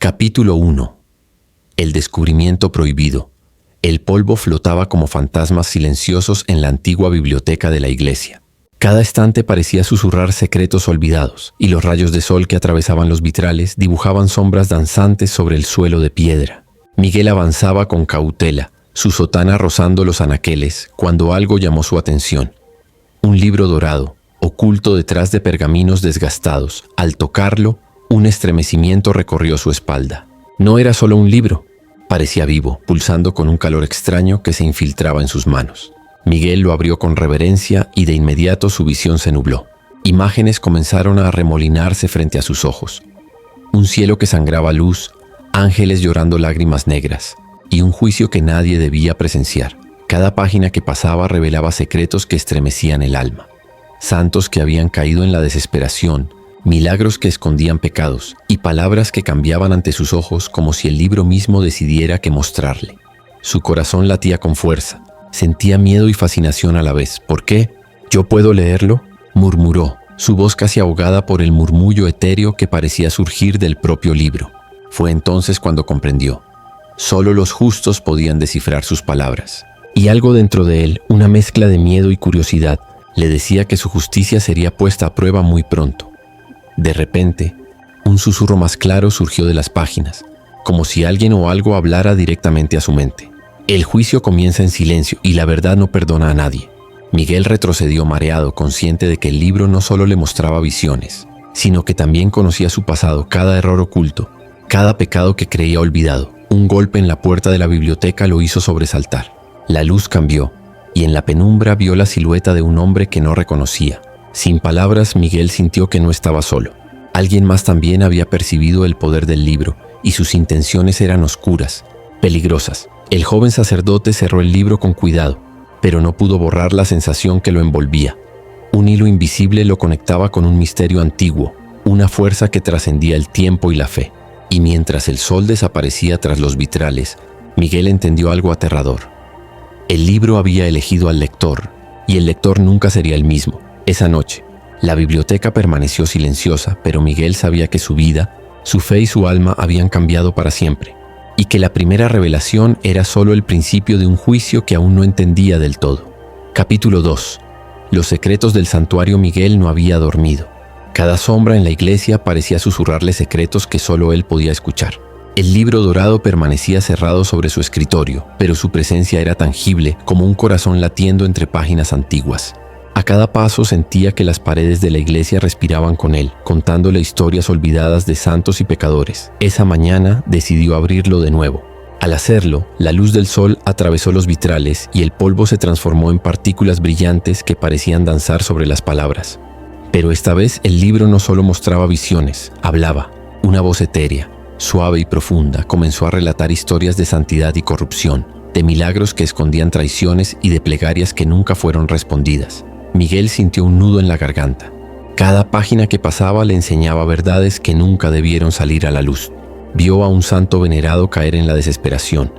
Capítulo 1. El descubrimiento prohibido. El polvo flotaba como fantasmas silenciosos en la antigua biblioteca de la iglesia. Cada estante parecía susurrar secretos olvidados, y los rayos de sol que atravesaban los vitrales dibujaban sombras danzantes sobre el suelo de piedra. Miguel avanzaba con cautela, su sotana rozando los anaqueles, cuando algo llamó su atención. Un libro dorado, oculto detrás de pergaminos desgastados. Al tocarlo, un estremecimiento recorrió su espalda. No era solo un libro, parecía vivo, pulsando con un calor extraño que se infiltraba en sus manos. Miguel lo abrió con reverencia y de inmediato su visión se nubló. Imágenes comenzaron a arremolinarse frente a sus ojos. Un cielo que sangraba luz, ángeles llorando lágrimas negras, y un juicio que nadie debía presenciar. Cada página que pasaba revelaba secretos que estremecían el alma. Santos que habían caído en la desesperación, milagros que escondían pecados y palabras que cambiaban ante sus ojos como si el libro mismo decidiera qué mostrarle. Su corazón latía con fuerza, sentía miedo y fascinación a la vez. ¿Por qué? ¿Yo puedo leerlo?, murmuró, su voz casi ahogada por el murmullo etéreo que parecía surgir del propio libro. Fue entonces cuando comprendió. Solo los justos podían descifrar sus palabras. Y algo dentro de él, una mezcla de miedo y curiosidad, le decía que su justicia sería puesta a prueba muy pronto. De repente, un susurro más claro surgió de las páginas, como si alguien o algo hablara directamente a su mente. El juicio comienza en silencio y la verdad no perdona a nadie. Miguel retrocedió mareado, consciente de que el libro no solo le mostraba visiones, sino que también conocía su pasado, cada error oculto, cada pecado que creía olvidado. Un golpe en la puerta de la biblioteca lo hizo sobresaltar. La luz cambió, y en la penumbra vio la silueta de un hombre que no reconocía. Sin palabras, Miguel sintió que no estaba solo. Alguien más también había percibido el poder del libro, y sus intenciones eran oscuras, peligrosas. El joven sacerdote cerró el libro con cuidado, pero no pudo borrar la sensación que lo envolvía. Un hilo invisible lo conectaba con un misterio antiguo, una fuerza que trascendía el tiempo y la fe. Y mientras el sol desaparecía tras los vitrales, Miguel entendió algo aterrador. El libro había elegido al lector, y el lector nunca sería el mismo. Esa noche, la biblioteca permaneció silenciosa, pero Miguel sabía que su vida, su fe y su alma habían cambiado para siempre, y que la primera revelación era solo el principio de un juicio que aún no entendía del todo. Capítulo 2. Los secretos del santuario. Miguel no había dormido. Cada sombra en la iglesia parecía susurrarle secretos que solo él podía escuchar. El libro dorado permanecía cerrado sobre su escritorio, pero su presencia era tangible como un corazón latiendo entre páginas antiguas. A cada paso sentía que las paredes de la iglesia respiraban con él, contándole historias olvidadas de santos y pecadores. Esa mañana decidió abrirlo de nuevo. Al hacerlo, la luz del sol atravesó los vitrales y el polvo se transformó en partículas brillantes que parecían danzar sobre las palabras. Pero esta vez el libro no solo mostraba visiones, hablaba. Una voz etérea, suave y profunda, comenzó a relatar historias de santidad y corrupción, de milagros que escondían traiciones y de plegarias que nunca fueron respondidas. Miguel sintió un nudo en la garganta. Cada página que pasaba le enseñaba verdades que nunca debieron salir a la luz. Vio a un santo venerado caer en la desesperación,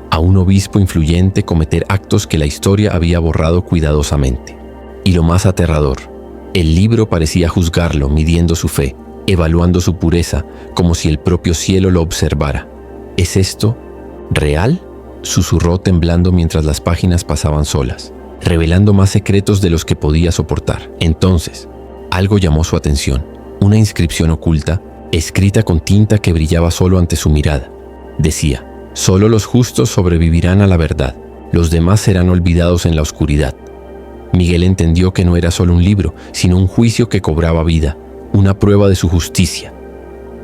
a un obispo influyente cometer actos que la historia había borrado cuidadosamente. Y lo más aterrador, el libro parecía juzgarlo, midiendo su fe, evaluando su pureza, como si el propio cielo lo observara. ¿Es esto real?, susurró temblando mientras las páginas pasaban solas, revelando más secretos de los que podía soportar. Entonces, algo llamó su atención, una inscripción oculta, escrita con tinta que brillaba solo ante su mirada. Decía: «Solo los justos sobrevivirán a la verdad, los demás serán olvidados en la oscuridad». Miguel entendió que no era solo un libro, sino un juicio que cobraba vida, una prueba de su justicia.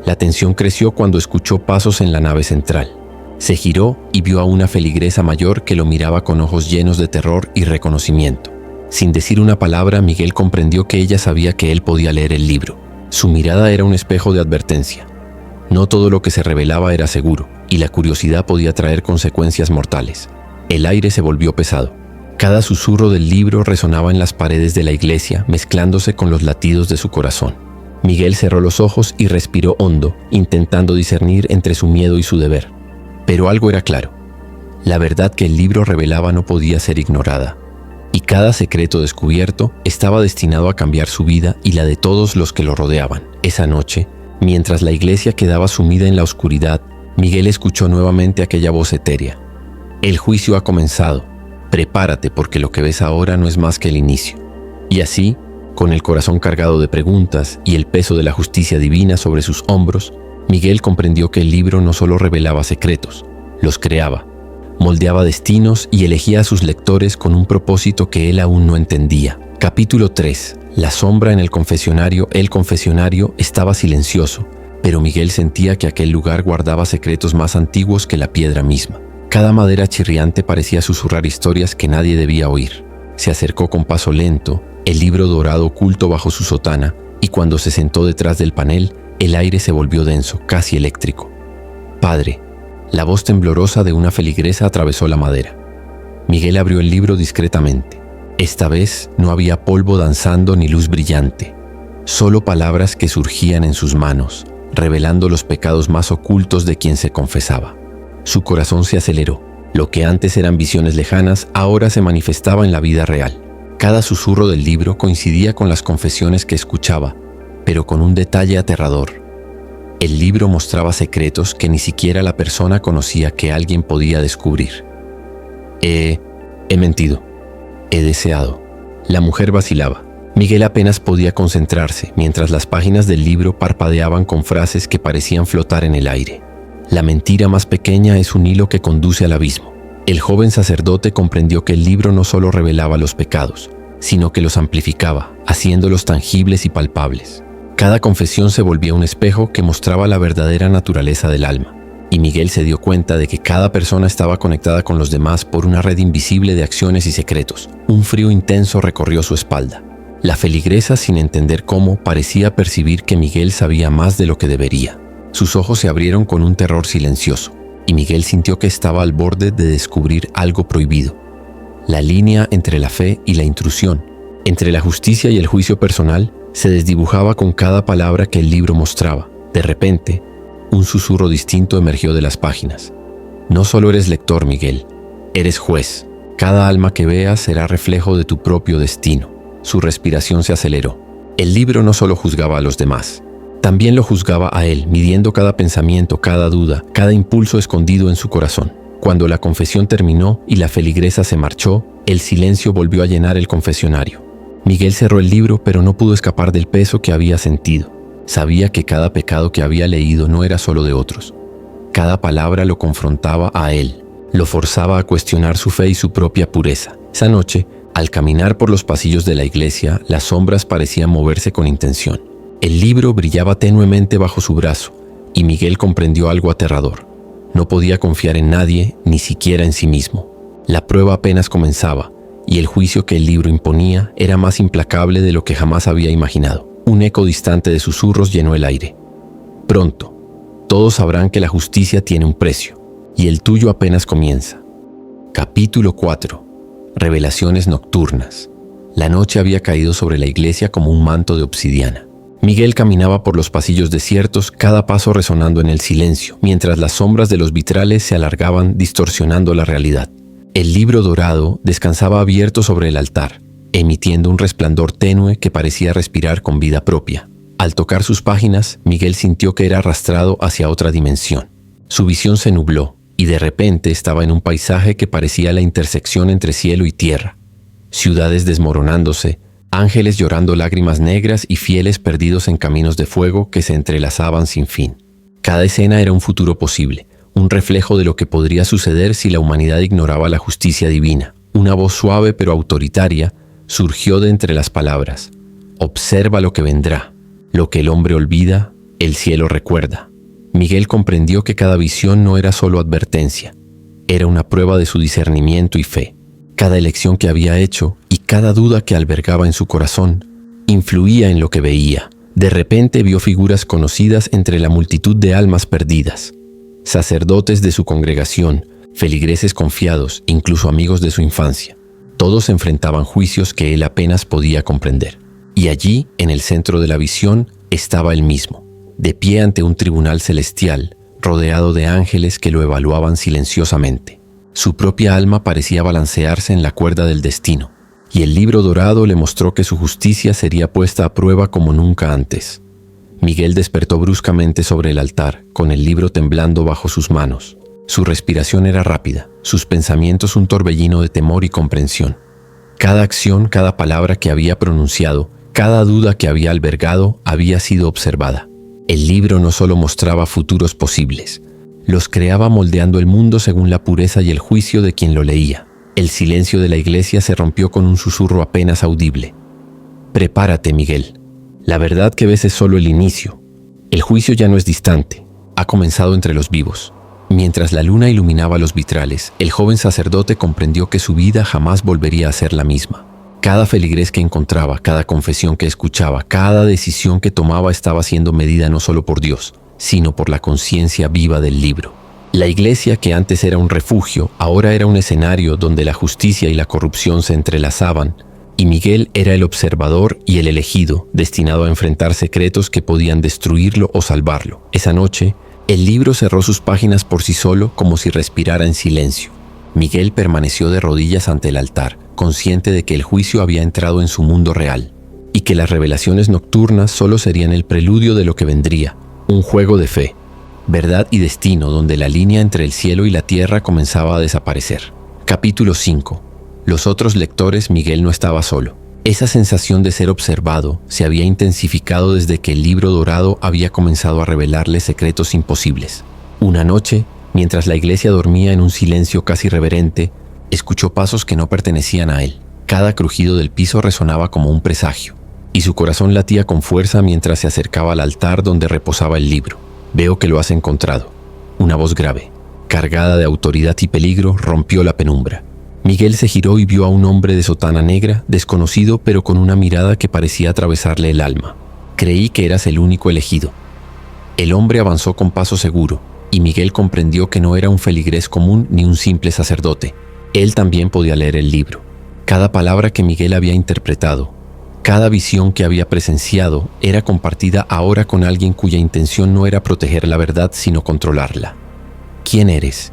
La tensión creció cuando escuchó pasos en la nave central. Se giró y vio a una feligresa mayor que lo miraba con ojos llenos de terror y reconocimiento. Sin decir una palabra, Miguel comprendió que ella sabía que él podía leer el libro. Su mirada era un espejo de advertencia. No todo lo que se revelaba era seguro, y la curiosidad podía traer consecuencias mortales. El aire se volvió pesado. Cada susurro del libro resonaba en las paredes de la iglesia, mezclándose con los latidos de su corazón. Miguel cerró los ojos y respiró hondo, intentando discernir entre su miedo y su deber. Pero algo era claro. La verdad que el libro revelaba no podía ser ignorada, y cada secreto descubierto estaba destinado a cambiar su vida y la de todos los que lo rodeaban. Esa noche, Mientras la iglesia quedaba sumida en la oscuridad, Miguel escuchó nuevamente aquella voz etérea. El juicio ha comenzado. Prepárate porque lo que ves ahora no es más que el inicio. Y así, con el corazón cargado de preguntas y el peso de la justicia divina sobre sus hombros, Miguel comprendió que el libro no solo revelaba secretos, los creaba, moldeaba destinos y elegía a sus lectores con un propósito que él aún no entendía. Capítulo 3. La sombra en el confesionario. El confesionario estaba silencioso, pero Miguel sentía que aquel lugar guardaba secretos más antiguos que la piedra misma. Cada madera chirriante parecía susurrar historias que nadie debía oír. Se acercó con paso lento, el libro dorado oculto bajo su sotana, y cuando se sentó detrás del panel, el aire se volvió denso, casi eléctrico. «Padre». La voz temblorosa de una feligresa atravesó la madera. Miguel abrió el libro discretamente. Esta vez no había polvo danzando ni luz brillante, solo palabras que surgían en sus manos, revelando los pecados más ocultos de quien se confesaba. Su corazón se aceleró. Lo que antes eran visiones lejanas, ahora se manifestaba en la vida real. Cada susurro del libro coincidía con las confesiones que escuchaba, pero con un detalle aterrador. El libro mostraba secretos que ni siquiera la persona conocía que alguien podía descubrir. He mentido. He deseado. La mujer vacilaba. Miguel apenas podía concentrarse mientras las páginas del libro parpadeaban con frases que parecían flotar en el aire. La mentira más pequeña es un hilo que conduce al abismo. El joven sacerdote comprendió que el libro no solo revelaba los pecados, sino que los amplificaba, haciéndolos tangibles y palpables. Cada confesión se volvía un espejo que mostraba la verdadera naturaleza del alma, y Miguel se dio cuenta de que cada persona estaba conectada con los demás por una red invisible de acciones y secretos. Un frío intenso recorrió su espalda. La feligresa, sin entender cómo, parecía percibir que Miguel sabía más de lo que debería. Sus ojos se abrieron con un terror silencioso, y Miguel sintió que estaba al borde de descubrir algo prohibido. La línea entre la fe y la intrusión, entre la justicia y el juicio personal, se desdibujaba con cada palabra que el libro mostraba. De repente, un susurro distinto emergió de las páginas. No solo eres lector, Miguel, eres juez. Cada alma que veas será reflejo de tu propio destino. Su respiración se aceleró. El libro no solo juzgaba a los demás, también lo juzgaba a él, midiendo cada pensamiento, cada duda, cada impulso escondido en su corazón. Cuando la confesión terminó y la feligresa se marchó, el silencio volvió a llenar el confesionario. Miguel cerró el libro, pero no pudo escapar del peso que había sentido. Sabía que cada pecado que había leído no era solo de otros. Cada palabra lo confrontaba a él, lo forzaba a cuestionar su fe y su propia pureza. Esa noche, al caminar por los pasillos de la iglesia, las sombras parecían moverse con intención. El libro brillaba tenuemente bajo su brazo, y Miguel comprendió algo aterrador. No podía confiar en nadie, ni siquiera en sí mismo. La prueba apenas comenzaba, y el juicio que el libro imponía era más implacable de lo que jamás había imaginado. Un eco distante de susurros llenó el aire. Pronto, todos sabrán que la justicia tiene un precio, y el tuyo apenas comienza. Capítulo 4. Revelaciones nocturnas. La noche había caído sobre la iglesia como un manto de obsidiana. Miguel caminaba por los pasillos desiertos, cada paso resonando en el silencio, mientras las sombras de los vitrales se alargaban distorsionando la realidad. El libro dorado descansaba abierto sobre el altar, emitiendo un resplandor tenue que parecía respirar con vida propia. Al tocar sus páginas, Miguel sintió que era arrastrado hacia otra dimensión. Su visión se nubló, y de repente estaba en un paisaje que parecía la intersección entre cielo y tierra. Ciudades desmoronándose, ángeles llorando lágrimas negras y fieles perdidos en caminos de fuego que se entrelazaban sin fin. Cada escena era un futuro posible, un reflejo de lo que podría suceder si la humanidad ignoraba la justicia divina. Una voz suave pero autoritaria surgió de entre las palabras. Observa lo que vendrá. Lo que el hombre olvida, el cielo recuerda. Miguel comprendió que cada visión no era solo advertencia, era una prueba de su discernimiento y fe. Cada elección que había hecho y cada duda que albergaba en su corazón influía en lo que veía. De repente vio figuras conocidas entre la multitud de almas perdidas. Sacerdotes de su congregación, feligreses confiados, incluso amigos de su infancia. Todos enfrentaban juicios que él apenas podía comprender. Y allí, en el centro de la visión, estaba él mismo, de pie ante un tribunal celestial, rodeado de ángeles que lo evaluaban silenciosamente. Su propia alma parecía balancearse en la cuerda del destino, y el libro dorado le mostró que su justicia sería puesta a prueba como nunca antes. Miguel despertó bruscamente sobre el altar, con el libro temblando bajo sus manos. Su respiración era rápida, sus pensamientos un torbellino de temor y comprensión. Cada acción, cada palabra que había pronunciado, cada duda que había albergado, había sido observada. El libro no solo mostraba futuros posibles, los creaba moldeando el mundo según la pureza y el juicio de quien lo leía. El silencio de la iglesia se rompió con un susurro apenas audible. Prepárate, Miguel. La verdad que ves es solo el inicio. El juicio ya no es distante, ha comenzado entre los vivos. Mientras la luna iluminaba los vitrales, el joven sacerdote comprendió que su vida jamás volvería a ser la misma. Cada feligrés que encontraba, cada confesión que escuchaba, cada decisión que tomaba estaba siendo medida no solo por Dios, sino por la conciencia viva del libro. La iglesia, que antes era un refugio, ahora era un escenario donde la justicia y la corrupción se entrelazaban, y Miguel era el observador y el elegido, destinado a enfrentar secretos que podían destruirlo o salvarlo. Esa noche, el libro cerró sus páginas por sí solo, como si respirara en silencio. Miguel permaneció de rodillas ante el altar, consciente de que el juicio había entrado en su mundo real, y que las revelaciones nocturnas solo serían el preludio de lo que vendría, un juego de fe, verdad y destino donde la línea entre el cielo y la tierra comenzaba a desaparecer. Capítulo 5. Los otros lectores. Miguel no estaba solo. Esa sensación de ser observado se había intensificado desde que el libro dorado había comenzado a revelarle secretos imposibles. Una noche, mientras la iglesia dormía en un silencio casi reverente, escuchó pasos que no pertenecían a él. Cada crujido del piso resonaba como un presagio, y su corazón latía con fuerza mientras se acercaba al altar donde reposaba el libro. «Veo que lo has encontrado». Una voz grave, cargada de autoridad y peligro, rompió la penumbra. Miguel se giró y vio a un hombre de sotana negra, desconocido pero con una mirada que parecía atravesarle el alma. «Creí que eras el único elegido». El hombre avanzó con paso seguro, y Miguel comprendió que no era un feligrés común ni un simple sacerdote. Él también podía leer el libro. Cada palabra que Miguel había interpretado, cada visión que había presenciado, era compartida ahora con alguien cuya intención no era proteger la verdad, sino controlarla. «¿Quién eres?»,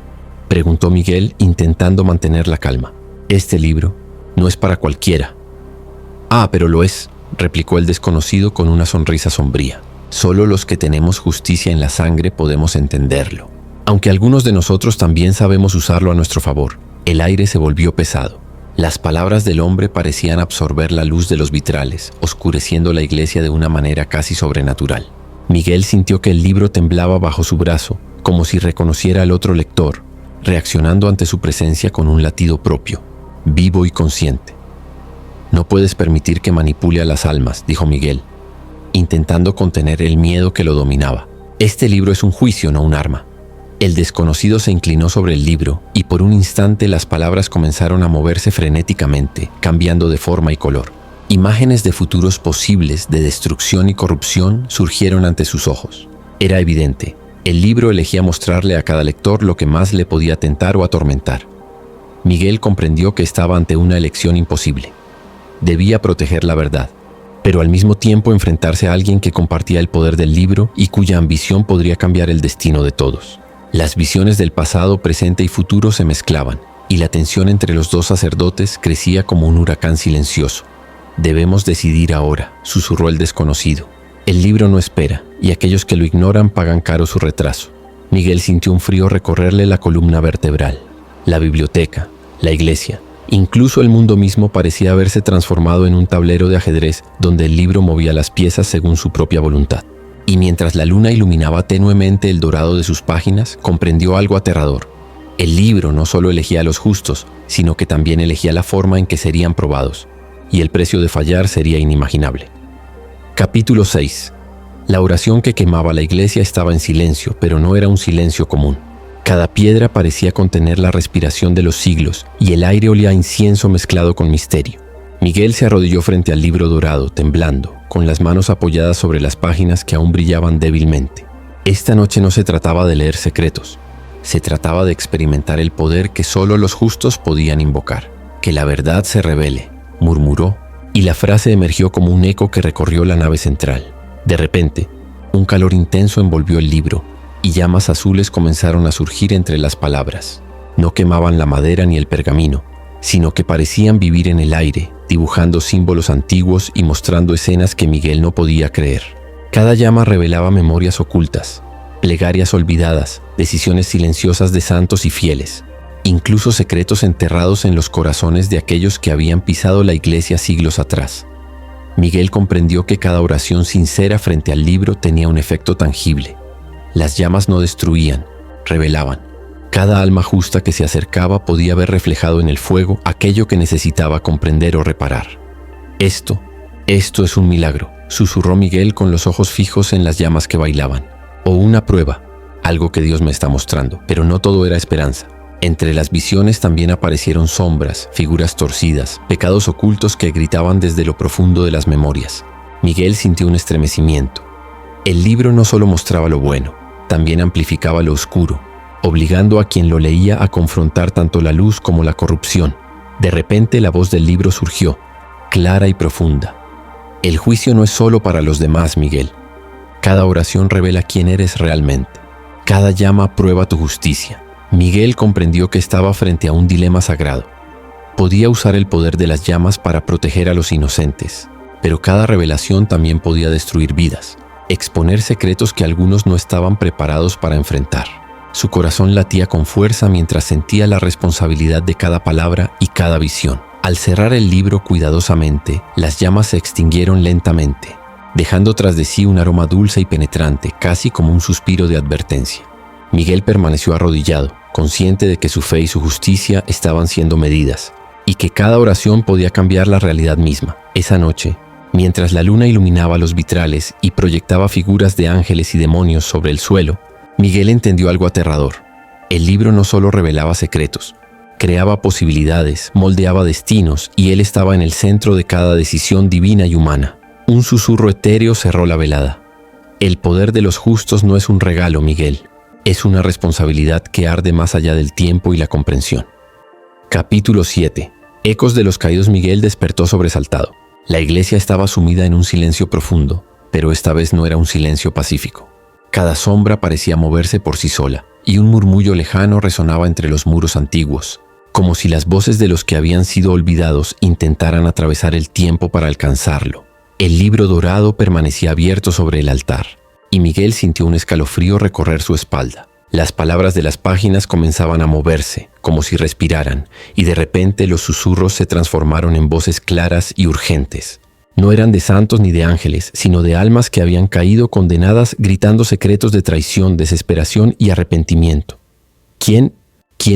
preguntó Miguel, intentando mantener la calma. «Este libro no es para cualquiera». «Ah, pero lo es», replicó el desconocido con una sonrisa sombría. «Solo los que tenemos justicia en la sangre podemos entenderlo. Aunque algunos de nosotros también sabemos usarlo a nuestro favor». El aire se volvió pesado. Las palabras del hombre parecían absorber la luz de los vitrales, oscureciendo la iglesia de una manera casi sobrenatural. Miguel sintió que el libro temblaba bajo su brazo, como si reconociera al otro lector, reaccionando ante su presencia con un latido propio, vivo y consciente. «No puedes permitir que manipule a las almas», dijo Miguel, intentando contener el miedo que lo dominaba. «Este libro es un juicio, no un arma». El desconocido se inclinó sobre el libro, y por un instante las palabras comenzaron a moverse frenéticamente, cambiando de forma y color. Imágenes de futuros posibles de destrucción y corrupción surgieron ante sus ojos. Era evidente. El libro elegía mostrarle a cada lector lo que más le podía tentar o atormentar. Miguel comprendió que estaba ante una elección imposible. Debía proteger la verdad, pero al mismo tiempo enfrentarse a alguien que compartía el poder del libro y cuya ambición podría cambiar el destino de todos. Las visiones del pasado, presente y futuro se mezclaban, y la tensión entre los dos sacerdotes crecía como un huracán silencioso. «Debemos decidir ahora», susurró el desconocido. «El libro no espera, y aquellos que lo ignoran pagan caro su retraso». Miguel sintió un frío recorrerle la columna vertebral. La biblioteca, la iglesia, incluso el mundo mismo parecía haberse transformado en un tablero de ajedrez donde el libro movía las piezas según su propia voluntad. Y mientras la luna iluminaba tenuemente el dorado de sus páginas, comprendió algo aterrador. El libro no solo elegía a los justos, sino que también elegía la forma en que serían probados, y el precio de fallar sería inimaginable. Capítulo 6. La oración que quemaba la iglesia estaba en silencio, pero no era un silencio común. Cada piedra parecía contener la respiración de los siglos, y el aire olía a incienso mezclado con misterio. Miguel se arrodilló frente al libro dorado, temblando, con las manos apoyadas sobre las páginas que aún brillaban débilmente. Esta noche no se trataba de leer secretos, se trataba de experimentar el poder que solo los justos podían invocar. «Que la verdad se revele», murmuró, y la frase emergió como un eco que recorrió la nave central. De repente, un calor intenso envolvió el libro, y llamas azules comenzaron a surgir entre las palabras. No quemaban la madera ni el pergamino, sino que parecían vivir en el aire, dibujando símbolos antiguos y mostrando escenas que Miguel no podía creer. Cada llama revelaba memorias ocultas, plegarias olvidadas, decisiones silenciosas de santos y fieles, incluso secretos enterrados en los corazones de aquellos que habían pisado la iglesia siglos atrás. Miguel comprendió que cada oración sincera frente al libro tenía un efecto tangible. Las llamas no destruían, revelaban. Cada alma justa que se acercaba podía ver reflejado en el fuego aquello que necesitaba comprender o reparar. Esto es un milagro, susurró Miguel con los ojos fijos en las llamas que bailaban. O una prueba, algo que Dios me está mostrando, pero no todo era esperanza. Entre las visiones también aparecieron sombras, figuras torcidas, pecados ocultos que gritaban desde lo profundo de las memorias. Miguel sintió un estremecimiento. El libro no solo mostraba lo bueno, también amplificaba lo oscuro, obligando a quien lo leía a confrontar tanto la luz como la corrupción. De repente la voz del libro surgió, clara y profunda. El juicio no es solo para los demás, Miguel. Cada oración revela quién eres realmente. Cada llama prueba tu justicia. Miguel comprendió que estaba frente a un dilema sagrado. Podía usar el poder de las llamas para proteger a los inocentes, pero cada revelación también podía destruir vidas, exponer secretos que algunos no estaban preparados para enfrentar. Su corazón latía con fuerza mientras sentía la responsabilidad de cada palabra y cada visión. Al cerrar el libro cuidadosamente, las llamas se extinguieron lentamente, dejando tras de sí un aroma dulce y penetrante, casi como un suspiro de advertencia. Miguel permaneció arrodillado, consciente de que su fe y su justicia estaban siendo medidas, y que cada oración podía cambiar la realidad misma. Esa noche, mientras la luna iluminaba los vitrales y proyectaba figuras de ángeles y demonios sobre el suelo, Miguel entendió algo aterrador. El libro no solo revelaba secretos, creaba posibilidades, moldeaba destinos, y él estaba en el centro de cada decisión divina y humana. Un susurro etéreo cerró la velada. El poder de los justos no es un regalo, Miguel. Es una responsabilidad que arde más allá del tiempo y la comprensión. Capítulo 7. Ecos de los caídos. Miguel despertó sobresaltado. La iglesia estaba sumida en un silencio profundo, pero esta vez no era un silencio pacífico. Cada sombra parecía moverse por sí sola, y un murmullo lejano resonaba entre los muros antiguos, como si las voces de los que habían sido olvidados intentaran atravesar el tiempo para alcanzarlo. El libro dorado permanecía abierto sobre el altar, y Miguel sintió un escalofrío recorrer su espalda. Las palabras de las páginas comenzaban a moverse, como si respiraran, y de repente los susurros se transformaron en voces claras y urgentes. No eran de santos ni de ángeles, sino de almas que habían caído condenadas gritando secretos de traición, desesperación y arrepentimiento. ¿Quién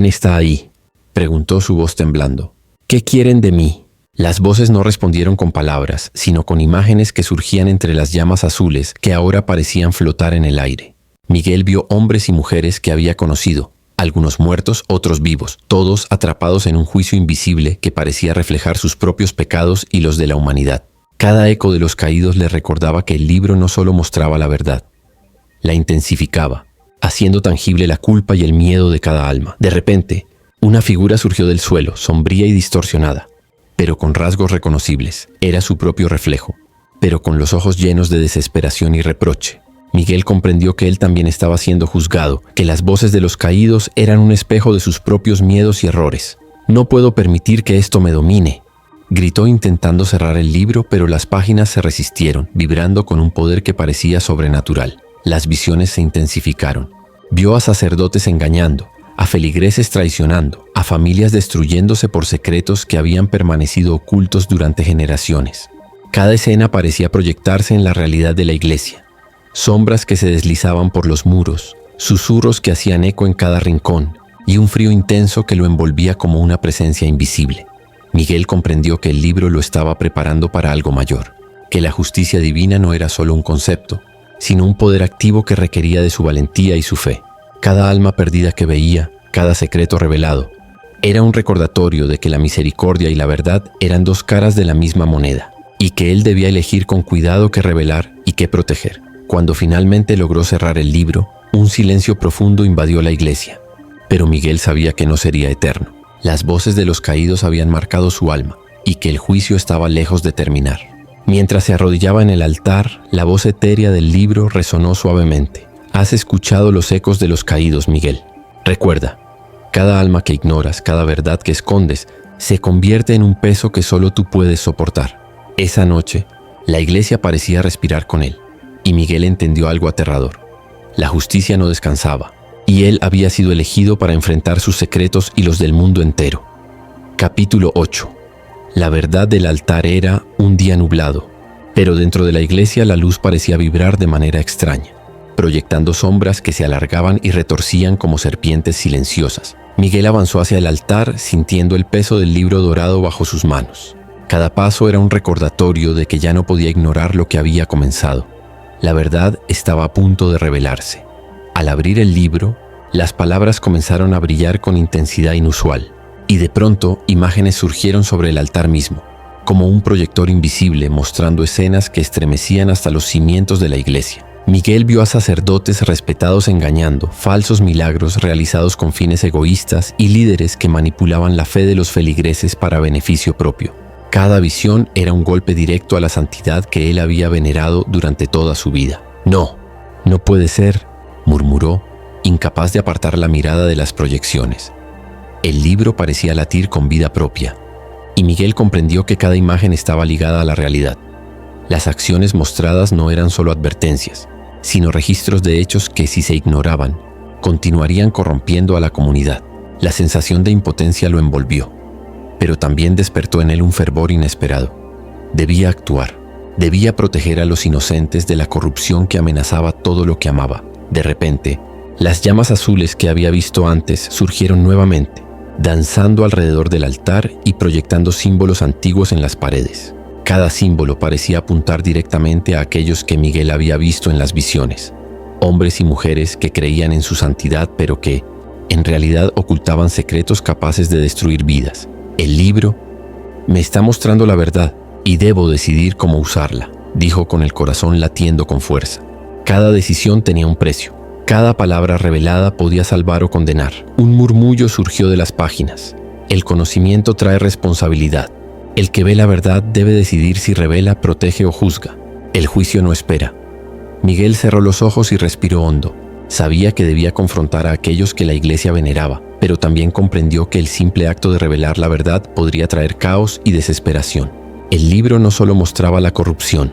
está ahí?, preguntó su voz temblando. ¿Qué quieren de mí? Las voces no respondieron con palabras, sino con imágenes que surgían entre las llamas azules que ahora parecían flotar en el aire. Miguel vio hombres y mujeres que había conocido, algunos muertos, otros vivos, todos atrapados en un juicio invisible que parecía reflejar sus propios pecados y los de la humanidad. Cada eco de los caídos le recordaba que el libro no solo mostraba la verdad, la intensificaba, haciendo tangible la culpa y el miedo de cada alma. De repente, una figura surgió del suelo, sombría y distorsionada, pero con rasgos reconocibles. Era su propio reflejo, pero con los ojos llenos de desesperación y reproche. Miguel comprendió que él también estaba siendo juzgado, que las voces de los caídos eran un espejo de sus propios miedos y errores. «No puedo permitir que esto me domine», gritó intentando cerrar el libro, pero las páginas se resistieron, vibrando con un poder que parecía sobrenatural. Las visiones se intensificaron. Vio a sacerdotes engañando, a feligreses traicionando, a familias destruyéndose por secretos que habían permanecido ocultos durante generaciones. Cada escena parecía proyectarse en la realidad de la iglesia. Sombras que se deslizaban por los muros, susurros que hacían eco en cada rincón, y un frío intenso que lo envolvía como una presencia invisible. Miguel comprendió que el libro lo estaba preparando para algo mayor, que la justicia divina no era solo un concepto, sino un poder activo que requería de su valentía y su fe. Cada alma perdida que veía, cada secreto revelado, era un recordatorio de que la misericordia y la verdad eran dos caras de la misma moneda, y que él debía elegir con cuidado qué revelar y qué proteger. Cuando finalmente logró cerrar el libro, un silencio profundo invadió la iglesia. Pero Miguel sabía que no sería eterno. Las voces de los caídos habían marcado su alma, y que el juicio estaba lejos de terminar. Mientras se arrodillaba en el altar, la voz etérea del libro resonó suavemente. «Has escuchado los ecos de los caídos, Miguel. Recuerda, cada alma que ignoras, cada verdad que escondes, se convierte en un peso que solo tú puedes soportar». Esa noche, la iglesia parecía respirar con él. y Miguel entendió algo aterrador. La justicia no descansaba, y él había sido elegido para enfrentar sus secretos y los del mundo entero. Capítulo 8. La verdad del altar era un día nublado, pero dentro de la iglesia la luz parecía vibrar de manera extraña, proyectando sombras que se alargaban y retorcían como serpientes silenciosas. Miguel avanzó hacia el altar sintiendo el peso del libro dorado bajo sus manos. Cada paso era un recordatorio de que ya no podía ignorar lo que había comenzado. La verdad estaba a punto de revelarse. Al abrir el libro, las palabras comenzaron a brillar con intensidad inusual, y de pronto imágenes surgieron sobre el altar mismo, como un proyector invisible mostrando escenas que estremecían hasta los cimientos de la iglesia. Miguel vio a sacerdotes respetados engañando, falsos milagros realizados con fines egoístas y líderes que manipulaban la fe de los feligreses para beneficio propio. Cada visión era un golpe directo a la santidad que él había venerado durante toda su vida. No puede ser, murmuró, incapaz de apartar la mirada de las proyecciones. El libro parecía latir con vida propia, y Miguel comprendió que cada imagen estaba ligada a la realidad. Las acciones mostradas no eran solo advertencias, sino registros de hechos que, si se ignoraban, continuarían corrompiendo a la comunidad. La sensación de impotencia lo envolvió, pero también despertó en él un fervor inesperado. Debía actuar, debía proteger a los inocentes de la corrupción que amenazaba todo lo que amaba. De repente, las llamas azules que había visto antes surgieron nuevamente, danzando alrededor del altar y proyectando símbolos antiguos en las paredes. Cada símbolo parecía apuntar directamente a aquellos que Miguel había visto en las visiones, hombres y mujeres que creían en su santidad pero que, en realidad, ocultaban secretos capaces de destruir vidas. El libro me está mostrando la verdad y debo decidir cómo usarla, dijo con el corazón latiendo con fuerza. Cada decisión tenía un precio. Cada palabra revelada podía salvar o condenar. Un murmullo surgió de las páginas. El conocimiento trae responsabilidad. El que ve la verdad debe decidir si revela, protege o juzga. El juicio no espera. Miguel cerró los ojos y respiró hondo. Sabía que debía confrontar a aquellos que la iglesia veneraba, pero también comprendió que el simple acto de revelar la verdad podría traer caos y desesperación. El libro no solo mostraba la corrupción,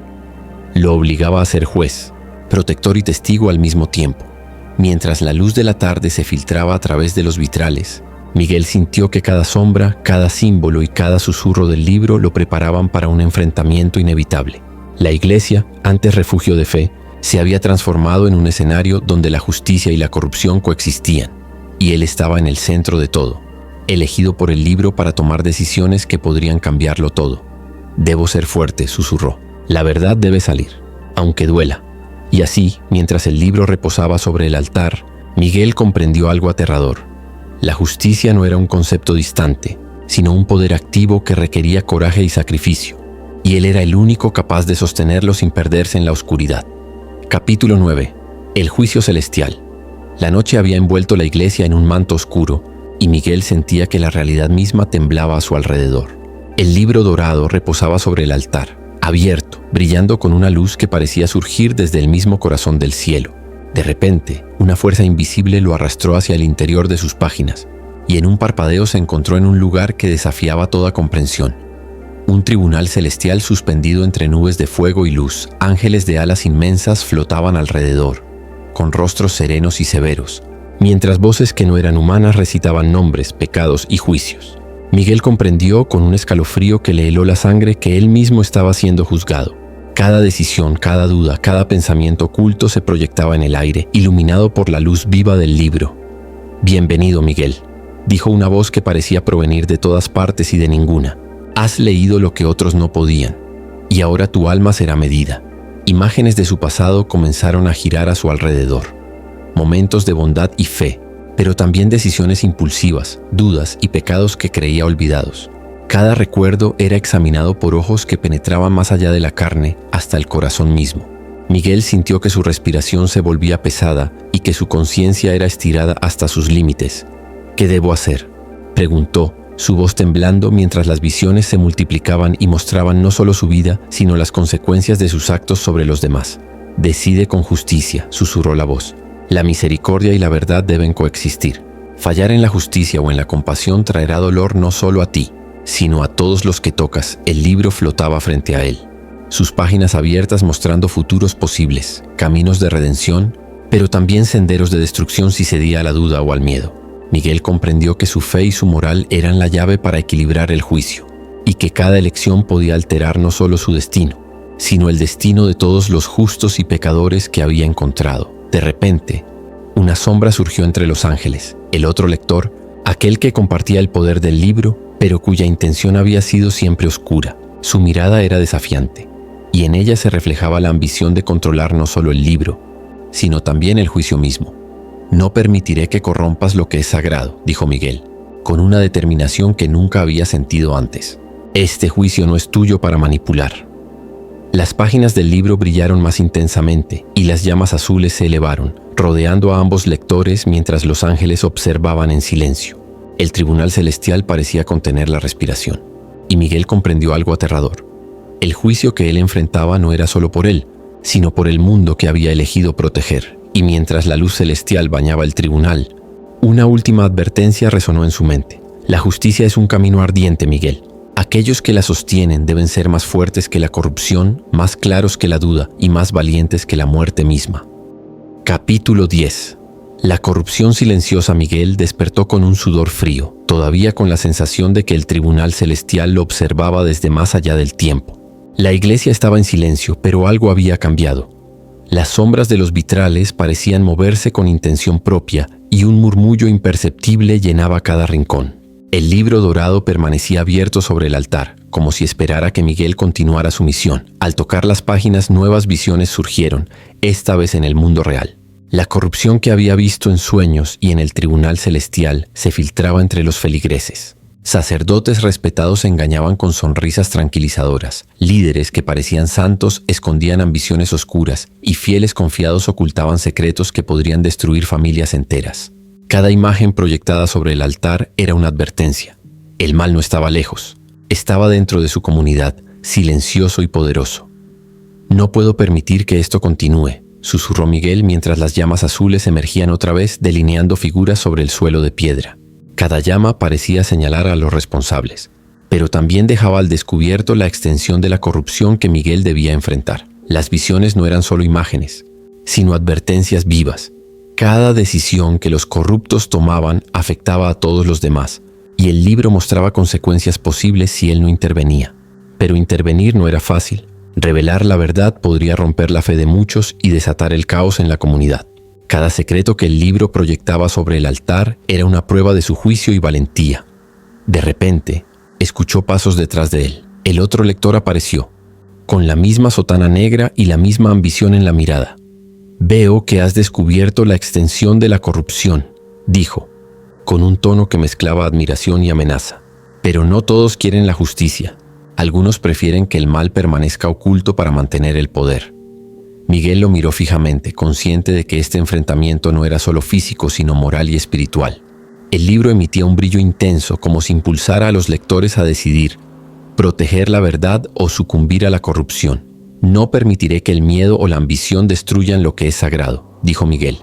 lo obligaba a ser juez, protector y testigo al mismo tiempo. Mientras la luz de la tarde se filtraba a través de los vitrales, Miguel sintió que cada sombra, cada símbolo y cada susurro del libro lo preparaban para un enfrentamiento inevitable. La iglesia, antes refugio de fe, se había transformado en un escenario donde la justicia y la corrupción coexistían, y él estaba en el centro de todo, elegido por el libro para tomar decisiones que podrían cambiarlo todo. «Debo ser fuerte», susurró. «La verdad debe salir, aunque duela». Y así, mientras el libro reposaba sobre el altar, Miguel comprendió algo aterrador. La justicia no era un concepto distante, sino un poder activo que requería coraje y sacrificio, y él era el único capaz de sostenerlo sin perderse en la oscuridad. Capítulo 9. El juicio celestial. La noche había envuelto la iglesia en un manto oscuro, y Miguel sentía que la realidad misma temblaba a su alrededor. El libro dorado reposaba sobre el altar, abierto, brillando con una luz que parecía surgir desde el mismo corazón del cielo. De repente, una fuerza invisible lo arrastró hacia el interior de sus páginas, y en un parpadeo se encontró en un lugar que desafiaba toda comprensión. Un tribunal celestial suspendido entre nubes de fuego y luz. Ángeles de alas inmensas flotaban alrededor, con rostros serenos y severos, mientras voces que no eran humanas recitaban nombres, pecados y juicios. Miguel comprendió con un escalofrío que le heló la sangre que él mismo estaba siendo juzgado. Cada decisión, cada duda, cada pensamiento oculto se proyectaba en el aire, iluminado por la luz viva del libro. «Bienvenido, Miguel», dijo una voz que parecía provenir de todas partes y de ninguna. «Has leído lo que otros no podían, y ahora tu alma será medida». Imágenes de su pasado comenzaron a girar a su alrededor. Momentos de bondad y fe, pero también decisiones impulsivas, dudas y pecados que creía olvidados. Cada recuerdo era examinado por ojos que penetraban más allá de la carne hasta el corazón mismo. Miguel sintió que su respiración se volvía pesada y que su conciencia era estirada hasta sus límites. «¿Qué debo hacer?», preguntó, su voz temblando mientras las visiones se multiplicaban y mostraban no solo su vida, sino las consecuencias de sus actos sobre los demás. «Decide con justicia», susurró la voz. «La misericordia y la verdad deben coexistir. Fallar en la justicia o en la compasión traerá dolor no solo a ti, sino a todos los que tocas». El libro flotaba frente a él, sus páginas abiertas mostrando futuros posibles, caminos de redención, pero también senderos de destrucción si cedía a la duda o al miedo. Miguel comprendió que su fe y su moral eran la llave para equilibrar el juicio, y que cada elección podía alterar no solo su destino, sino el destino de todos los justos y pecadores que había encontrado. De repente, una sombra surgió entre los ángeles. El otro lector, aquel que compartía el poder del libro, pero cuya intención había sido siempre oscura. Su mirada era desafiante, y en ella se reflejaba la ambición de controlar no solo el libro, sino también el juicio mismo. «No permitiré que corrompas lo que es sagrado», dijo Miguel, con una determinación que nunca había sentido antes. «Este juicio no es tuyo para manipular». Las páginas del libro brillaron más intensamente y las llamas azules se elevaron, rodeando a ambos lectores mientras los ángeles observaban en silencio. El tribunal celestial parecía contener la respiración, y Miguel comprendió algo aterrador. El juicio que él enfrentaba no era solo por él, sino por el mundo que había elegido proteger. Y mientras la luz celestial bañaba el tribunal, una última advertencia resonó en su mente. «La justicia es un camino ardiente, Miguel. Aquellos que la sostienen deben ser más fuertes que la corrupción, más claros que la duda y más valientes que la muerte misma». Capítulo 10. La corrupción silenciosa. Miguel despertó con un sudor frío, todavía con la sensación de que el tribunal celestial lo observaba desde más allá del tiempo. La iglesia estaba en silencio, pero algo había cambiado. Las sombras de los vitrales parecían moverse con intención propia y un murmullo imperceptible llenaba cada rincón. El libro dorado permanecía abierto sobre el altar, como si esperara que Miguel continuara su misión. Al tocar las páginas, nuevas visiones surgieron, esta vez en el mundo real. La corrupción que había visto en sueños y en el tribunal celestial se filtraba entre los feligreses. Sacerdotes respetados se engañaban con sonrisas tranquilizadoras. Líderes que parecían santos escondían ambiciones oscuras y fieles confiados ocultaban secretos que podrían destruir familias enteras. Cada imagen proyectada sobre el altar era una advertencia. El mal no estaba lejos, estaba dentro de su comunidad, silencioso y poderoso. «No puedo permitir que esto continúe», susurró Miguel mientras las llamas azules emergían otra vez delineando figuras sobre el suelo de piedra. Cada llama parecía señalar a los responsables, pero también dejaba al descubierto la extensión de la corrupción que Miguel debía enfrentar. Las visiones no eran solo imágenes, sino advertencias vivas. Cada decisión que los corruptos tomaban afectaba a todos los demás, y el libro mostraba consecuencias posibles si él no intervenía. Pero intervenir no era fácil. Revelar la verdad podría romper la fe de muchos y desatar el caos en la comunidad. Cada secreto que el libro proyectaba sobre el altar era una prueba de su juicio y valentía. De repente, escuchó pasos detrás de él. El otro lector apareció, con la misma sotana negra y la misma ambición en la mirada. «Veo que has descubierto la extensión de la corrupción», dijo, con un tono que mezclaba admiración y amenaza. «Pero no todos quieren la justicia. Algunos prefieren que el mal permanezca oculto para mantener el poder». Miguel lo miró fijamente, consciente de que este enfrentamiento no era solo físico, sino moral y espiritual. El libro emitía un brillo intenso, como si impulsara a los lectores a decidir, proteger la verdad o sucumbir a la corrupción. «No permitiré que el miedo o la ambición destruyan lo que es sagrado», dijo Miguel,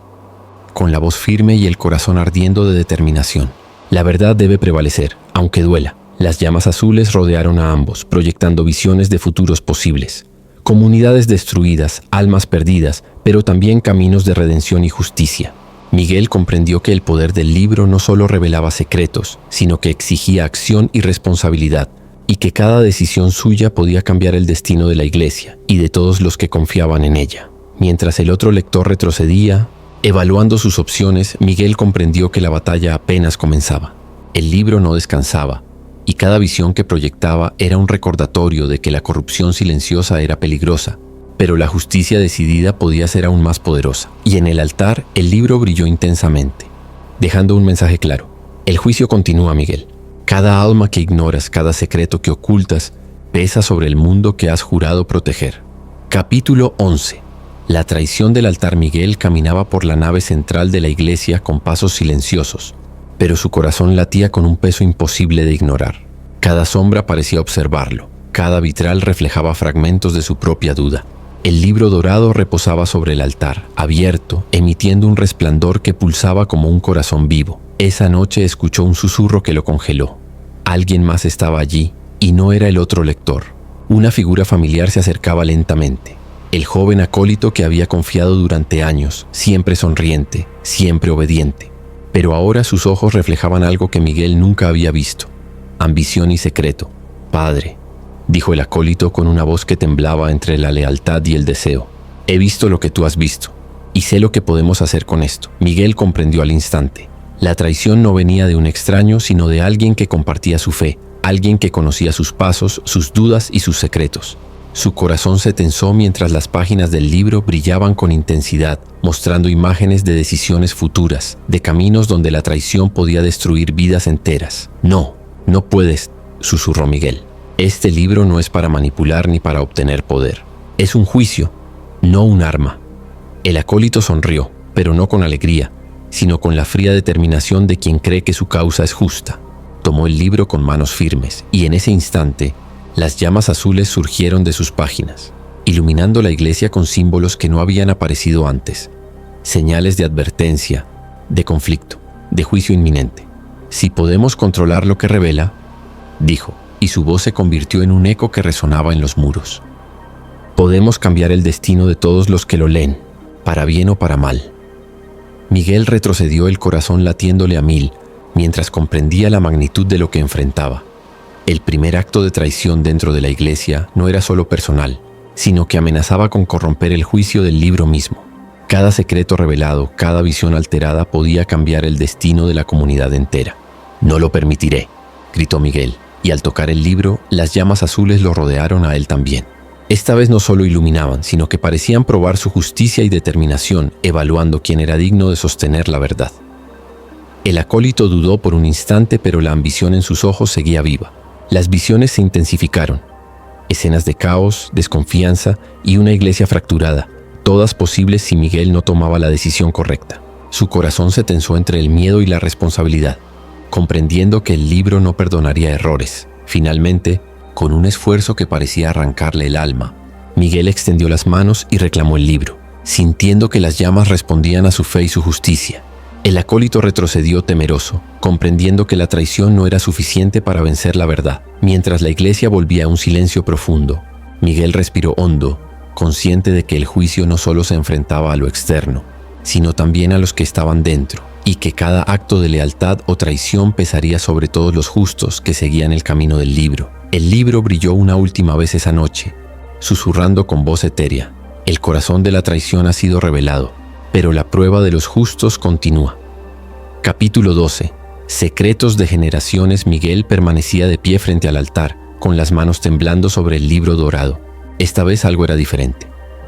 con la voz firme y el corazón ardiendo de determinación. «La verdad debe prevalecer, aunque duela». Las llamas azules rodearon a ambos, proyectando visiones de futuros posibles. Comunidades destruidas, almas perdidas, pero también caminos de redención y justicia. Miguel comprendió que el poder del libro no solo revelaba secretos, sino que exigía acción y responsabilidad, y que cada decisión suya podía cambiar el destino de la iglesia y de todos los que confiaban en ella. Mientras el otro lector retrocedía, evaluando sus opciones, Miguel comprendió que la batalla apenas comenzaba. El libro no descansaba, y cada visión que proyectaba era un recordatorio de que la corrupción silenciosa era peligrosa, pero la justicia decidida podía ser aún más poderosa. Y en el altar, el libro brilló intensamente, dejando un mensaje claro. «El juicio continúa, Miguel. Cada alma que ignoras, cada secreto que ocultas, pesa sobre el mundo que has jurado proteger». Capítulo 11. La traición del altar. Miguel caminaba por la nave central de la iglesia con pasos silenciosos, pero su corazón latía con un peso imposible de ignorar. Cada sombra parecía observarlo, cada vitral reflejaba fragmentos de su propia duda. El libro dorado reposaba sobre el altar, abierto, emitiendo un resplandor que pulsaba como un corazón vivo. Esa noche escuchó un susurro que lo congeló. Alguien más estaba allí, y no era el otro lector. Una figura familiar se acercaba lentamente. El joven acólito que había confiado durante años, siempre sonriente, siempre obediente. Pero ahora sus ojos reflejaban algo que Miguel nunca había visto. Ambición y secreto. «Padre», dijo el acólito con una voz que temblaba entre la lealtad y el deseo. «He visto lo que tú has visto, y sé lo que podemos hacer con esto». Miguel comprendió al instante. La traición no venía de un extraño, sino de alguien que compartía su fe, alguien que conocía sus pasos, sus dudas y sus secretos. Su corazón se tensó mientras las páginas del libro brillaban con intensidad, mostrando imágenes de decisiones futuras, de caminos donde la traición podía destruir vidas enteras. «No, no puedes», susurró Miguel. «Este libro no es para manipular ni para obtener poder. Es un juicio, no un arma». El acólito sonrió, pero no con alegría, sino con la fría determinación de quien cree que su causa es justa. Tomó el libro con manos firmes, y en ese instante, las llamas azules surgieron de sus páginas, iluminando la iglesia con símbolos que no habían aparecido antes. Señales de advertencia, de conflicto, de juicio inminente. «Si podemos controlar lo que revela», dijo, y su voz se convirtió en un eco que resonaba en los muros. «Podemos cambiar el destino de todos los que lo leen, para bien o para mal». Miguel retrocedió, el corazón latiéndole a 1000, mientras comprendía la magnitud de lo que enfrentaba. El primer acto de traición dentro de la iglesia no era solo personal, sino que amenazaba con corromper el juicio del libro mismo. Cada secreto revelado, cada visión alterada podía cambiar el destino de la comunidad entera. «No lo permitiré», gritó Miguel, y al tocar el libro, las llamas azules lo rodearon a él también. Esta vez no solo iluminaban, sino que parecían probar su justicia y determinación, evaluando quién era digno de sostener la verdad. El acólito dudó por un instante, pero la ambición en sus ojos seguía viva. Las visiones se intensificaron. Escenas de caos, desconfianza y una iglesia fracturada, todas posibles si Miguel no tomaba la decisión correcta. Su corazón se tensó entre el miedo y la responsabilidad, comprendiendo que el libro no perdonaría errores. Finalmente, con un esfuerzo que parecía arrancarle el alma, Miguel extendió las manos y reclamó el libro, sintiendo que las llamas respondían a su fe y su justicia. El acólito retrocedió temeroso, comprendiendo que la traición no era suficiente para vencer la verdad. Mientras la iglesia volvía a un silencio profundo, Miguel respiró hondo, consciente de que el juicio no solo se enfrentaba a lo externo, sino también a los que estaban dentro, y que cada acto de lealtad o traición pesaría sobre todos los justos que seguían el camino del libro. El libro brilló una última vez esa noche, susurrando con voz etérea: «El corazón de la traición ha sido revelado, pero la prueba de los justos continúa». Capítulo 12. Secretos de generaciones. Miguel permanecía de pie frente al altar, con las manos temblando sobre el libro dorado. Esta vez algo era diferente.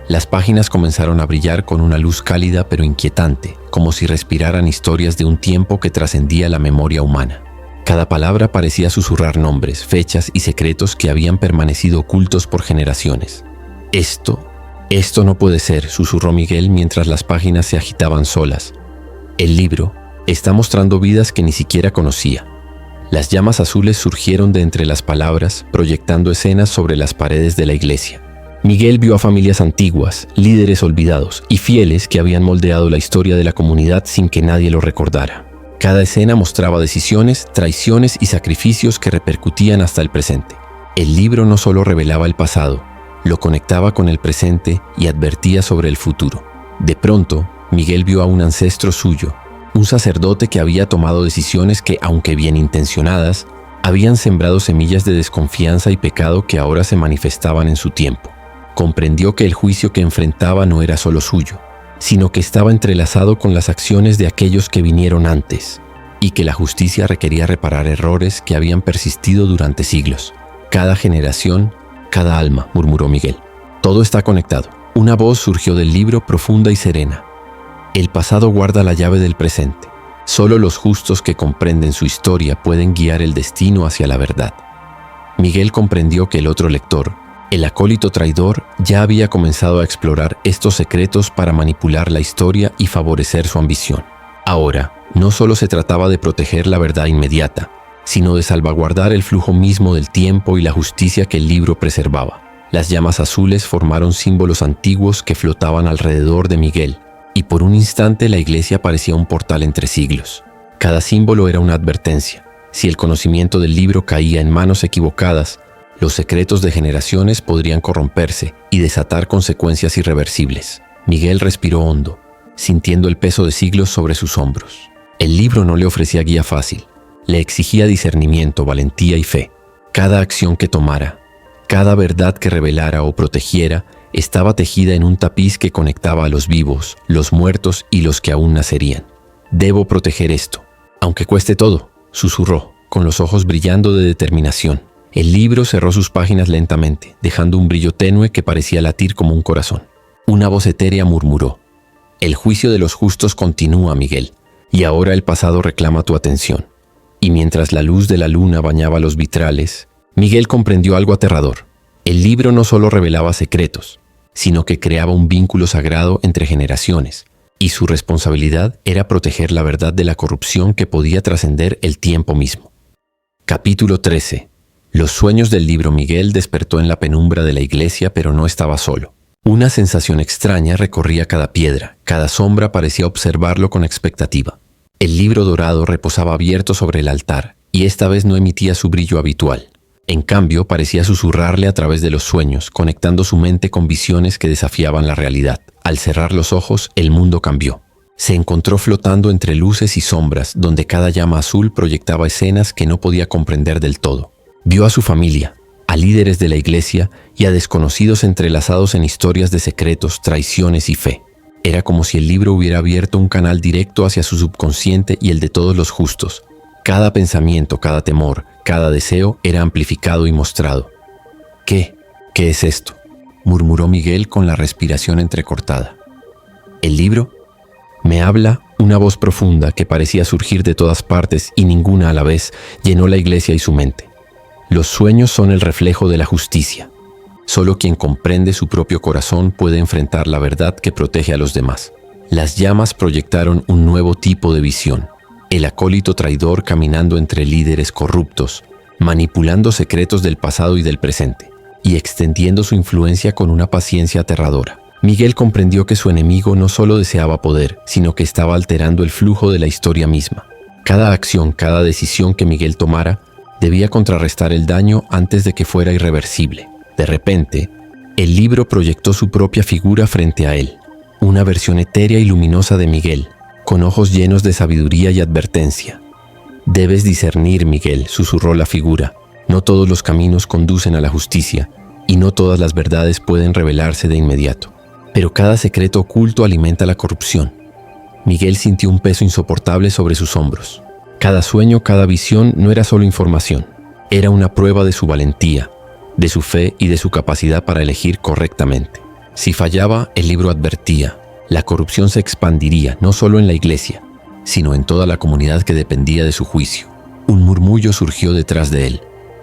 Las páginas comenzaron a brillar con una luz cálida pero inquietante, como si respiraran historias de un tiempo que trascendía la memoria humana. Cada palabra parecía susurrar nombres, fechas y secretos que habían permanecido ocultos por generaciones. Esto no puede ser», susurró Miguel mientras las páginas se agitaban solas. «El libro está mostrando vidas que ni siquiera conocía». Las llamas azules surgieron de entre las palabras, proyectando escenas sobre las paredes de la iglesia. Miguel vio a familias antiguas, líderes olvidados y fieles que habían moldeado la historia de la comunidad sin que nadie lo recordara. Cada escena mostraba decisiones, traiciones y sacrificios que repercutían hasta el presente. El libro no solo revelaba el pasado, lo conectaba con el presente y advertía sobre el futuro. De pronto, Miguel vio a un ancestro suyo, un sacerdote que había tomado decisiones que, aunque bien intencionadas, habían sembrado semillas de desconfianza y pecado que ahora se manifestaban en su tiempo. Comprendió que el juicio que enfrentaba no era solo suyo, sino que estaba entrelazado con las acciones de aquellos que vinieron antes, y que la justicia requería reparar errores que habían persistido durante siglos. «Cada generación, cada alma», murmuró Miguel. «Todo está conectado». Una voz surgió del libro, profunda y serena. «El pasado guarda la llave del presente. Solo los justos que comprenden su historia pueden guiar el destino hacia la verdad». Miguel comprendió que el otro lector, el acólito traidor, ya había comenzado a explorar estos secretos para manipular la historia y favorecer su ambición. Ahora, no solo se trataba de proteger la verdad inmediata, sino de salvaguardar el flujo mismo del tiempo y la justicia que el libro preservaba. Las llamas azules formaron símbolos antiguos que flotaban alrededor de Miguel, y por un instante la iglesia parecía un portal entre siglos. Cada símbolo era una advertencia. Si el conocimiento del libro caía en manos equivocadas, Los secretos de generaciones podrían corromperse y desatar consecuencias irreversibles. Miguel respiró hondo, sintiendo el peso de siglos sobre sus hombros. El libro no le ofrecía guía fácil. Le exigía discernimiento, valentía y fe. Cada acción que tomara, cada verdad que revelara o protegiera, estaba tejida en un tapiz que conectaba a los vivos, los muertos y los que aún nacerían. «Debo proteger esto, aunque cueste todo», susurró, con los ojos brillando de determinación. El libro cerró sus páginas lentamente, dejando un brillo tenue que parecía latir como un corazón. Una voz etérea murmuró: «El juicio de los justos continúa, Miguel, y ahora el pasado reclama tu atención». Y mientras la luz de la luna bañaba los vitrales, Miguel comprendió algo aterrador. El libro no solo revelaba secretos, sino que creaba un vínculo sagrado entre generaciones, y su responsabilidad era proteger la verdad de la corrupción que podía trascender el tiempo mismo. Capítulo 13. Los sueños del libro. Miguel despertó en la penumbra de la iglesia, pero no estaba solo. Una sensación extraña recorría cada piedra, cada sombra parecía observarlo con expectativa. El libro dorado reposaba abierto sobre el altar, y esta vez no emitía su brillo habitual. En cambio, parecía susurrarle a través de los sueños, conectando su mente con visiones que desafiaban la realidad. Al cerrar los ojos, el mundo cambió. Se encontró flotando entre luces y sombras, donde cada llama azul proyectaba escenas que no podía comprender del todo. Vio a su familia, a líderes de la iglesia y a desconocidos entrelazados en historias de secretos, traiciones y fe. Era como si el libro hubiera abierto un canal directo hacia su subconsciente y el de todos los justos. Cada pensamiento, cada temor, cada deseo era amplificado y mostrado. ¿Qué es esto?, murmuró Miguel con la respiración entrecortada. ¿El libro? Me habla. Una voz profunda que parecía surgir de todas partes y ninguna a la vez llenó la iglesia y su mente. Los sueños son el reflejo de la justicia. Solo quien comprende su propio corazón puede enfrentar la verdad que protege a los demás. Las llamas proyectaron un nuevo tipo de visión. El acólito traidor caminando entre líderes corruptos, manipulando secretos del pasado y del presente, y extendiendo su influencia con una paciencia aterradora. Miguel comprendió que su enemigo no solo deseaba poder, sino que estaba alterando el flujo de la historia misma. Cada acción, cada decisión que Miguel tomara, debía contrarrestar el daño antes de que fuera irreversible. De repente, el libro proyectó su propia figura frente a él, una versión etérea y luminosa de Miguel, con ojos llenos de sabiduría y advertencia. «Debes discernir, Miguel», susurró la figura. «No todos los caminos conducen a la justicia, y no todas las verdades pueden revelarse de inmediato. Pero cada secreto oculto alimenta la corrupción». Miguel sintió un peso insoportable sobre sus hombros. Cada sueño, cada visión no era solo información. Era una prueba de su valentía, de su fe y de su capacidad para elegir correctamente. Si fallaba, el libro advertía: la corrupción se expandiría no solo en la iglesia, sino en toda la comunidad que dependía de su juicio. Un murmullo surgió detrás de él.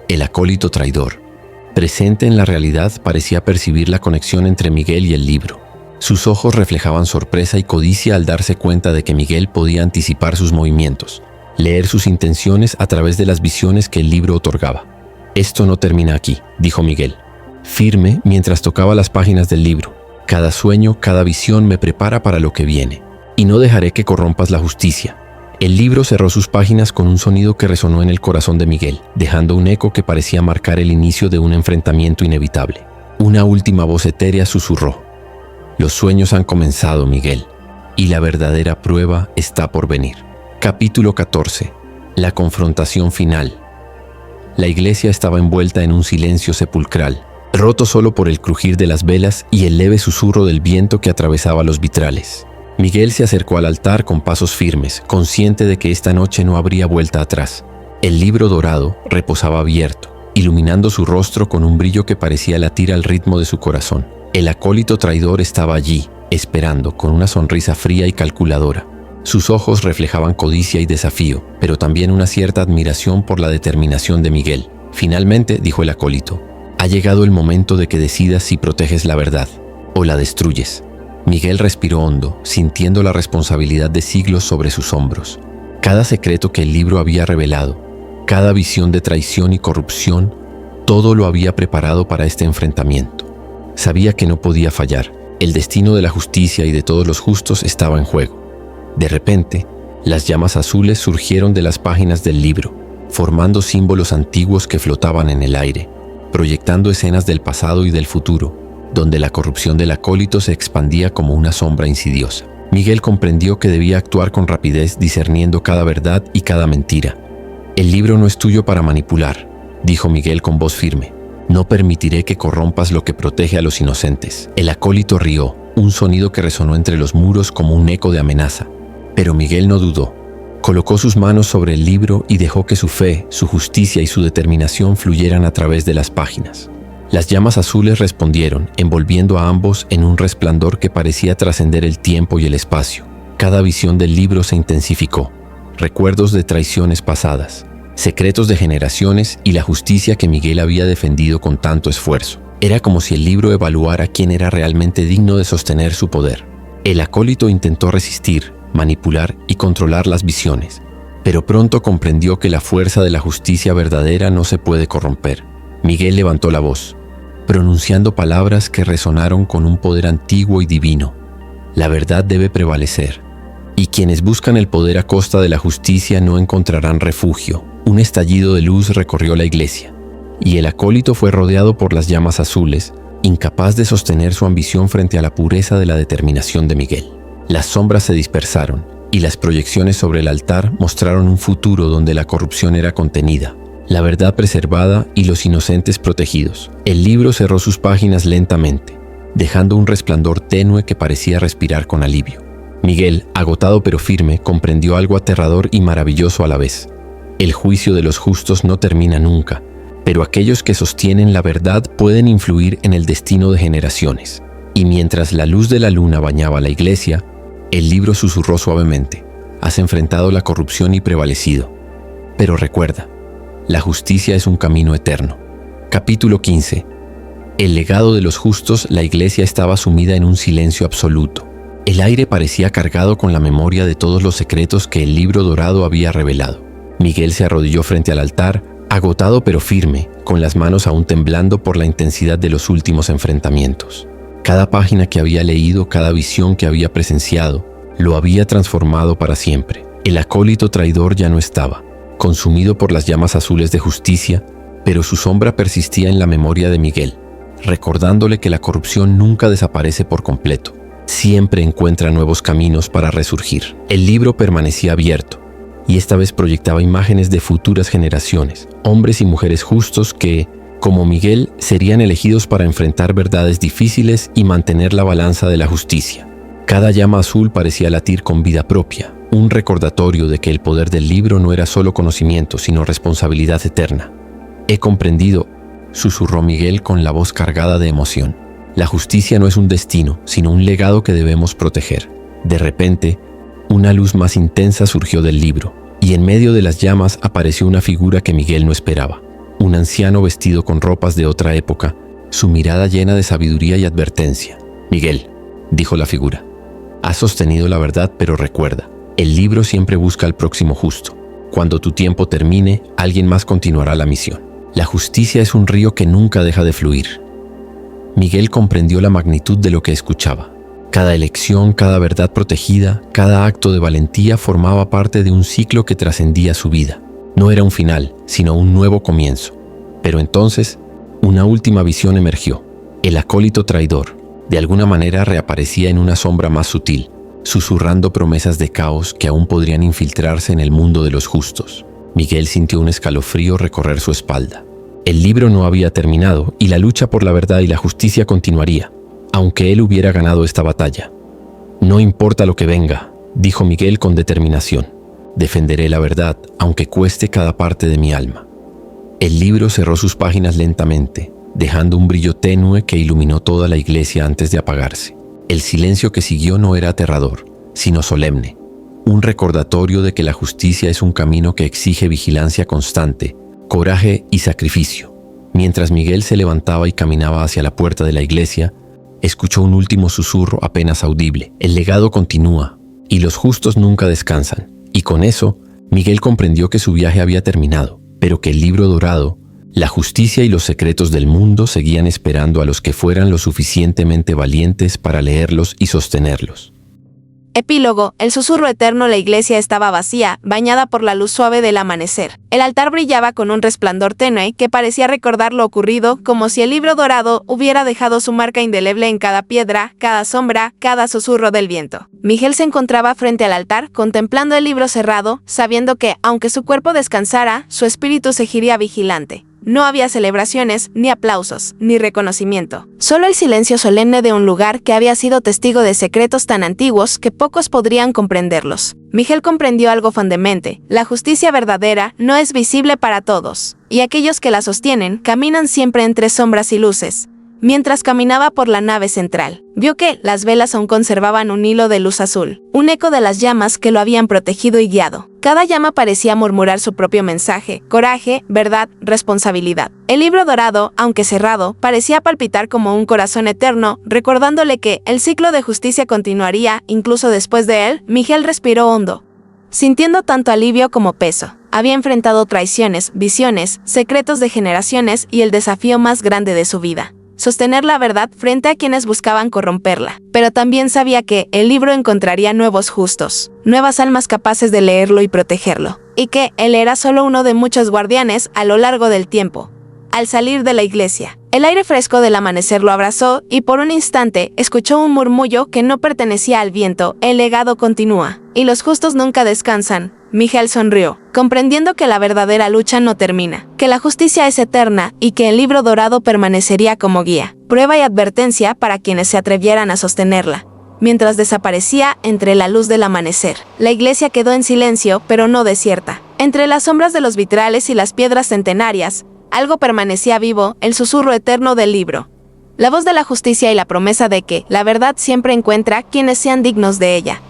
El acólito traidor, presente en la realidad, parecía percibir la conexión entre Miguel y el libro. Sus ojos reflejaban sorpresa y codicia al darse cuenta de que Miguel podía anticipar sus movimientos, leer sus intenciones a través de las visiones que el libro otorgaba. «Esto no termina aquí», dijo Miguel, firme mientras tocaba las páginas del libro. «Cada sueño, cada visión me prepara para lo que viene, y no dejaré que corrompas la justicia». El libro cerró sus páginas con un sonido que resonó en el corazón de Miguel, dejando un eco que parecía marcar el inicio de un enfrentamiento inevitable. Una última voz etérea susurró: «Los sueños han comenzado, Miguel, y la verdadera prueba está por venir». Capítulo 14. La confrontación final. La iglesia estaba envuelta en un silencio sepulcral, roto solo por el crujir de las velas y el leve susurro del viento que atravesaba los vitrales. Miguel se acercó al altar con pasos firmes, consciente de que esta noche no habría vuelta atrás. El libro dorado reposaba abierto, iluminando su rostro con un brillo que parecía latir al ritmo de su corazón. El acólito traidor estaba allí, esperando, con una sonrisa fría y calculadora. Sus ojos reflejaban codicia y desafío, pero también una cierta admiración por la determinación de Miguel. «Finalmente», dijo el acólito, «ha llegado el momento de que decidas si proteges la verdad o la destruyes». Miguel respiró hondo, sintiendo la responsabilidad de siglos sobre sus hombros. Cada secreto que el libro había revelado, cada visión de traición y corrupción, todo lo había preparado para este enfrentamiento. Sabía que no podía fallar. El destino de la justicia y de todos los justos estaba en juego. De repente, las llamas azules surgieron de las páginas del libro, formando símbolos antiguos que flotaban en el aire. proyectando escenas del pasado y del futuro, donde la corrupción del acólito se expandía como una sombra insidiosa. Miguel comprendió que debía actuar con rapidez, discerniendo cada verdad y cada mentira. «El libro no es tuyo para manipular», dijo Miguel con voz firme. «No permitiré que corrompas lo que protege a los inocentes». El acólito rió, un sonido que resonó entre los muros como un eco de amenaza. Pero Miguel no dudó. Colocó sus manos sobre el libro y dejó que su fe, su justicia y su determinación fluyeran a través de las páginas. Las llamas azules respondieron, envolviendo a ambos en un resplandor que parecía trascender el tiempo y el espacio. Cada visión del libro se intensificó. Recuerdos de traiciones pasadas, secretos de generaciones y la justicia que Miguel había defendido con tanto esfuerzo. Era como si el libro evaluara quién era realmente digno de sostener su poder. El acólito intentó resistir, manipular y controlar las visiones, pero pronto comprendió que la fuerza de la justicia verdadera no se puede corromper. Miguel levantó la voz, pronunciando palabras que resonaron con un poder antiguo y divino. La verdad debe prevalecer, y quienes buscan el poder a costa de la justicia no encontrarán refugio. Un estallido de luz recorrió la iglesia, y el acólito fue rodeado por las llamas azules, incapaz de sostener su ambición frente a la pureza de la determinación de Miguel. Las sombras se dispersaron, y las proyecciones sobre el altar mostraron un futuro donde la corrupción era contenida, la verdad preservada y los inocentes protegidos. El libro cerró sus páginas lentamente, dejando un resplandor tenue que parecía respirar con alivio. Miguel, agotado pero firme, comprendió algo aterrador y maravilloso a la vez. El juicio de los justos no termina nunca, pero aquellos que sostienen la verdad pueden influir en el destino de generaciones. Y mientras la luz de la luna bañaba la iglesia, el libro susurró suavemente: «Has enfrentado la corrupción y prevalecido. Pero recuerda, la justicia es un camino eterno». Capítulo 15. El legado de los justos. La iglesia estaba sumida en un silencio absoluto. El aire parecía cargado con la memoria de todos los secretos que el libro dorado había revelado. Miguel se arrodilló frente al altar, agotado pero firme, con las manos aún temblando por la intensidad de los últimos enfrentamientos. Cada página que había leído, cada visión que había presenciado, lo había transformado para siempre. El acólito traidor ya no estaba, consumido por las llamas azules de justicia, pero su sombra persistía en la memoria de Miguel, recordándole que la corrupción nunca desaparece por completo. Siempre encuentra nuevos caminos para resurgir. El libro permanecía abierto, y esta vez proyectaba imágenes de futuras generaciones, hombres y mujeres justos que, como Miguel, serían elegidos para enfrentar verdades difíciles y mantener la balanza de la justicia. Cada llama azul parecía latir con vida propia, un recordatorio de que el poder del libro no era solo conocimiento, sino responsabilidad eterna. «He comprendido», susurró Miguel con la voz cargada de emoción. «La justicia no es un destino, sino un legado que debemos proteger». De repente, una luz más intensa surgió del libro, y en medio de las llamas apareció una figura que Miguel no esperaba. Un anciano vestido con ropas de otra época, su mirada llena de sabiduría y advertencia. «Miguel», dijo la figura, «has sostenido la verdad, pero recuerda, el libro siempre busca al próximo justo. Cuando tu tiempo termine, alguien más continuará la misión. La justicia es un río que nunca deja de fluir». Miguel comprendió la magnitud de lo que escuchaba. Cada elección, cada verdad protegida, cada acto de valentía formaba parte de un ciclo que trascendía su vida. No era un final, sino un nuevo comienzo. Pero entonces, una última visión emergió. El acólito traidor, de alguna manera, reaparecía en una sombra más sutil, susurrando promesas de caos que aún podrían infiltrarse en el mundo de los justos. Miguel sintió un escalofrío recorrer su espalda. El libro no había terminado y la lucha por la verdad y la justicia continuaría, aunque él hubiera ganado esta batalla. «No importa lo que venga», dijo Miguel con determinación. «Defenderé la verdad, aunque cueste cada parte de mi alma». El libro cerró sus páginas lentamente, dejando un brillo tenue que iluminó toda la iglesia antes de apagarse. El silencio que siguió no era aterrador, sino solemne, un recordatorio de que la justicia es un camino que exige vigilancia constante, coraje y sacrificio. Mientras Miguel se levantaba y caminaba hacia la puerta de la iglesia, escuchó un último susurro apenas audible. El legado continúa, y los justos nunca descansan. Y con eso, Miguel comprendió que su viaje había terminado, pero que el libro dorado, la justicia y los secretos del mundo seguían esperando a los que fueran lo suficientemente valientes para leerlos y sostenerlos. Epílogo. El susurro eterno. La iglesia estaba vacía, bañada por la luz suave del amanecer. El altar brillaba con un resplandor tenue que parecía recordar lo ocurrido, como si el libro dorado hubiera dejado su marca indeleble en cada piedra, cada sombra, cada susurro del viento. Miguel se encontraba frente al altar, contemplando el libro cerrado, sabiendo que, aunque su cuerpo descansara, su espíritu seguiría vigilante. No había celebraciones, ni aplausos, ni reconocimiento. Solo el silencio solemne de un lugar que había sido testigo de secretos tan antiguos que pocos podrían comprenderlos. Miguel comprendió algo fondemente: la justicia verdadera no es visible para todos, y aquellos que la sostienen caminan siempre entre sombras y luces. Mientras caminaba por la nave central, vio que las velas aún conservaban un hilo de luz azul, un eco de las llamas que lo habían protegido y guiado. Cada llama parecía murmurar su propio mensaje: coraje, verdad, responsabilidad. El libro dorado, aunque cerrado, parecía palpitar como un corazón eterno, recordándole que el ciclo de justicia continuaría, incluso después de él. Miguel respiró hondo, sintiendo tanto alivio como peso. Había enfrentado traiciones, visiones, secretos de generaciones y el desafío más grande de su vida: sostener la verdad frente a quienes buscaban corromperla. Pero también sabía que el libro encontraría nuevos justos, nuevas almas capaces de leerlo y protegerlo, y que él era solo uno de muchos guardianes a lo largo del tiempo. Al salir de la iglesia, el aire fresco del amanecer lo abrazó y por un instante escuchó un murmullo que no pertenecía al viento: el legado continúa, y los justos nunca descansan. Miguel sonrió, comprendiendo que la verdadera lucha no termina, que la justicia es eterna y que el libro dorado permanecería como guía, prueba y advertencia para quienes se atrevieran a sostenerla. Mientras desaparecía entre la luz del amanecer, la iglesia quedó en silencio, pero no desierta. Entre las sombras de los vitrales y las piedras centenarias, algo permanecía vivo: el susurro eterno del libro. La voz de la justicia y la promesa de que la verdad siempre encuentra quienes sean dignos de ella.